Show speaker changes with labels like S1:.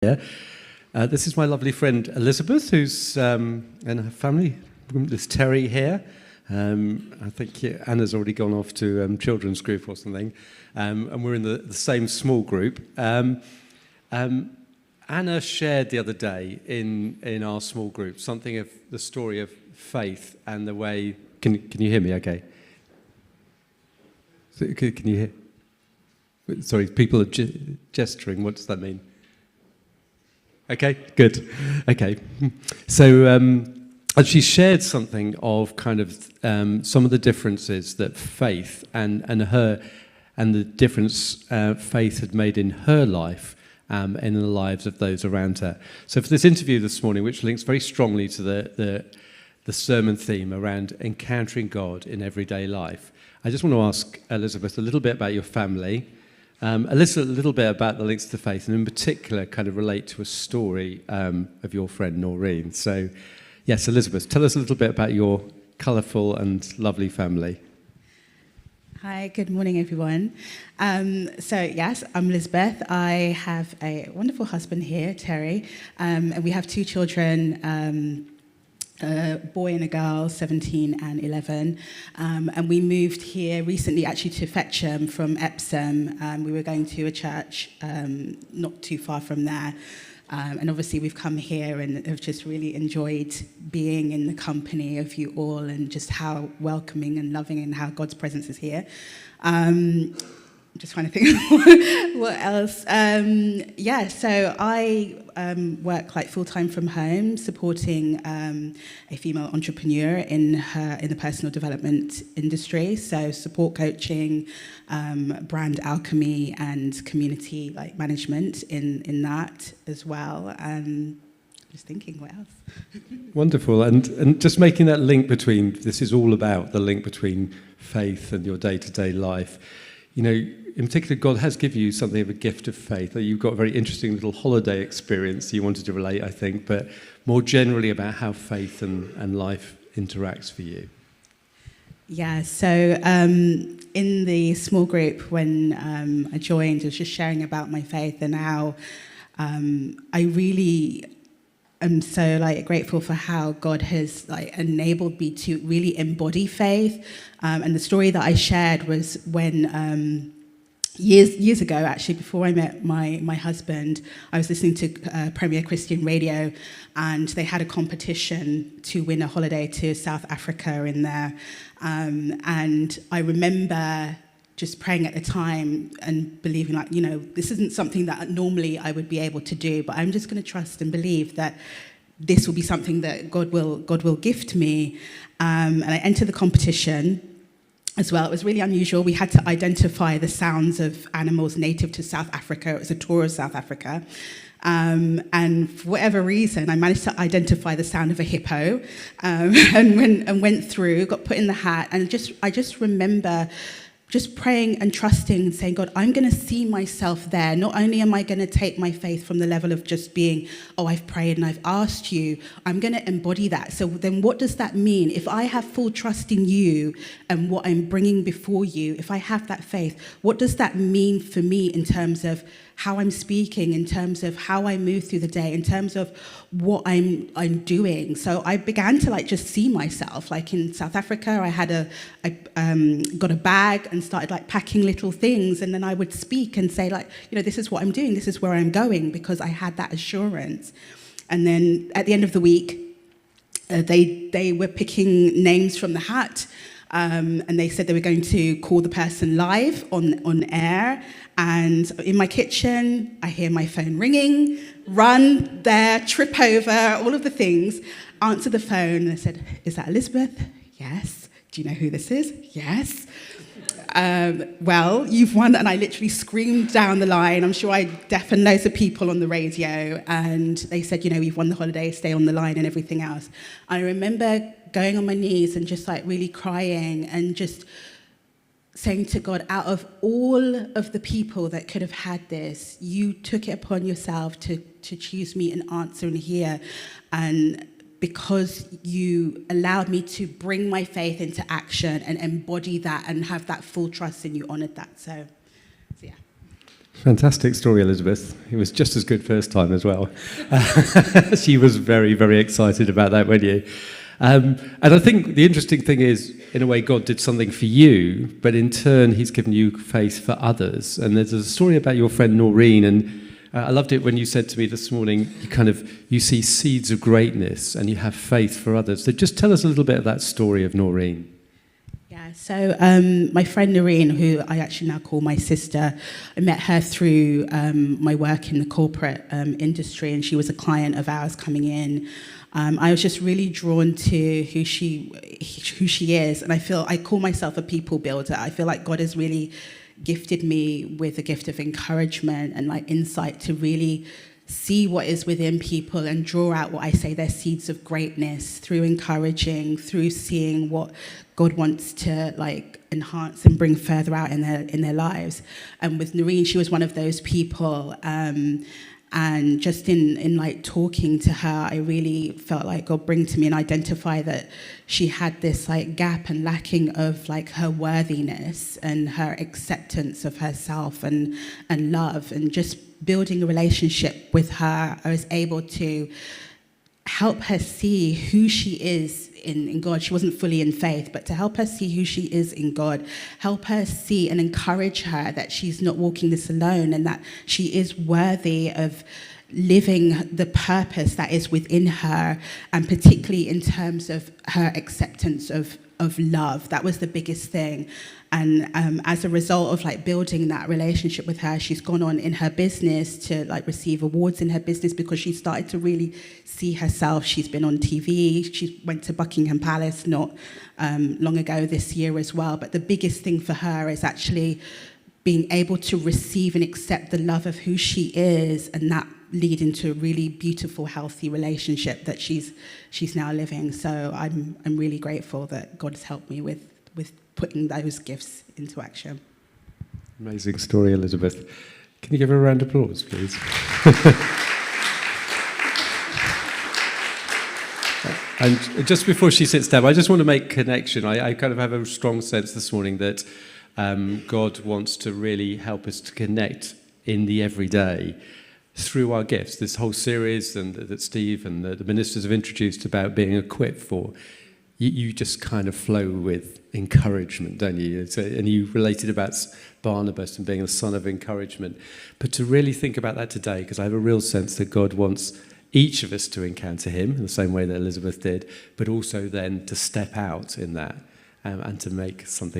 S1: here. This is my lovely friend Elizabeth, who's and her family. There's Terry here. I think Anna's already gone off to children's group or something, and we're in the same small group. Anna shared the other day in our small group something of the story of faith and the way. Can you hear me? Okay. So, can you hear? Sorry, people are gesturing. What does that mean? Okay, good. Okay. So she shared something of kind of some of the differences that faith and the difference faith had made in her life and in the lives of those around her. So for this interview this morning, which links very strongly to the sermon theme around encountering God in everyday life, I just want to ask Elizabeth a little bit about your family. A little bit about the links to faith, and in particular kind of relate to a story of your friend Noreen. So, yes, Elizabeth, tell us a little bit about your colourful and lovely family.
S2: Hi, good morning, everyone. Yes, I'm Elizabeth. I have a wonderful husband here, Terry, and we have two children, a boy and a girl, 17 and 11, and we moved here recently actually to Fetcham from Epsom. We were going to a church not too far from there, and obviously we've come here and have just really enjoyed being in the company of you all and just how welcoming and loving and how God's presence is here. I'm just trying to think what else. So I work like full-time from home, supporting a female entrepreneur in the personal development industry. So support coaching, brand alchemy, and community like management in that as well. Just thinking, what else?
S1: Wonderful, and just making that link between, this is all about the link between faith and your day-to-day life. You know, in particular, God has given you something of a gift of faith. You've got a very interesting little holiday experience you wanted to relate, I think, but more generally about how faith and life interacts for you.
S2: Yeah, so in the small group when I joined, I was just sharing about my faith and how I really am so grateful for how God has enabled me to really embody faith. And the story that I shared was when years ago, actually, before I met my husband, I was listening to Premier Christian Radio, and they had a competition to win a holiday to South Africa in there. And I remember just praying at the time and believing this isn't something that normally I would be able to do, but I'm just going to trust and believe that this will be something that God will gift me. And I entered the competition as well. It was really unusual. We had to identify the sounds of animals native to South Africa. It was a tour of South Africa. And for whatever reason, I managed to identify the sound of a hippo, and went through, got put in the hat, and I just remember just praying and trusting and saying, God, I'm going to see myself there. Not only am I going to take my faith from the level of just being, I've prayed and I've asked you, I'm going to embody that. So then what does that mean? If I have full trust in you and what I'm bringing before you, if I have that faith, what does that mean for me in terms of how I'm speaking, in terms of how I move through the day, in terms of what I'm doing? So I began to just see myself. Like in South Africa, I got a bag and started packing little things, and then I would speak and say this is what I'm doing, this is where I'm going, because I had that assurance. And then at the end of the week, they were picking names from the hat. And they said they were going to call the person live on air. And in my kitchen, I hear my phone ringing, run there, trip over, all of the things, answer the phone. And I said, is that Elizabeth? Yes. Do you know who this is? Yes. Well, you've won. And I literally screamed down the line. I'm sure I deafened loads of people on the radio. And they said, you've won the holiday, stay on the line and everything else. I remember going on my knees and just really crying and just saying to God, out of all of the people that could have had this, you took it upon yourself to choose me and answer and hear. And because you allowed me to bring my faith into action and embody that and have that full trust in you, honoured that. So yeah.
S1: Fantastic story, Elizabeth. It was just as good first time as well. She was very, very excited about that, weren't you? And I think the interesting thing is, in a way, God did something for you, but in turn, he's given you faith for others. And there's a story about your friend Noreen, and I loved it when you said to me this morning, you see seeds of greatness and you have faith for others. So just tell us a little bit of that story of Noreen.
S2: Yeah, so my friend Noreen, who I actually now call my sister, I met her through my work in the corporate industry, and she was a client of ours coming in. I was just really drawn to who she is, and I call myself a people builder. I feel like God has really gifted me with a gift of encouragement and like insight to really see what is within people and draw out what I say their seeds of greatness through encouraging, through seeing what God wants to like enhance and bring further out in their lives. And with Noreen, she was one of those people. And just in like talking to her, I really felt like God bring to me and identify that she had this like gap and lacking of like her worthiness and her acceptance of herself and love, and just building a relationship with her, I was able to help her see who she is in God. She wasn't fully in faith, but to help her see who she is in God, help her see and encourage her that she's not walking this alone and that she is worthy of living the purpose that is within her, and particularly in terms of her acceptance of love. That was the biggest thing. And as a result of like building that relationship with her, she's gone on in her business to like receive awards in her business because she started to really see herself. She's been on TV. She went to Buckingham Palace not long ago this year as well. But the biggest thing for her is actually being able to receive and accept the love of who she is, and that lead into a really beautiful, healthy relationship that she's now living. So I'm really grateful that God has helped me with putting those gifts into action.
S1: Amazing story, Elizabeth. Can you give her a round of applause, please? And just before she sits down, I just want to make connection. I kind of have a strong sense this morning that God wants to really help us to connect in the everyday through our gifts. This whole series and that Steve and the ministers have introduced about being equipped for, you just kind of flow with encouragement, don't you? And you related about Barnabas and being a son of encouragement. But to really think about that today, because I have a real sense that God wants each of us to encounter him in the same way that Elizabeth did, but also then to step out in that and to make something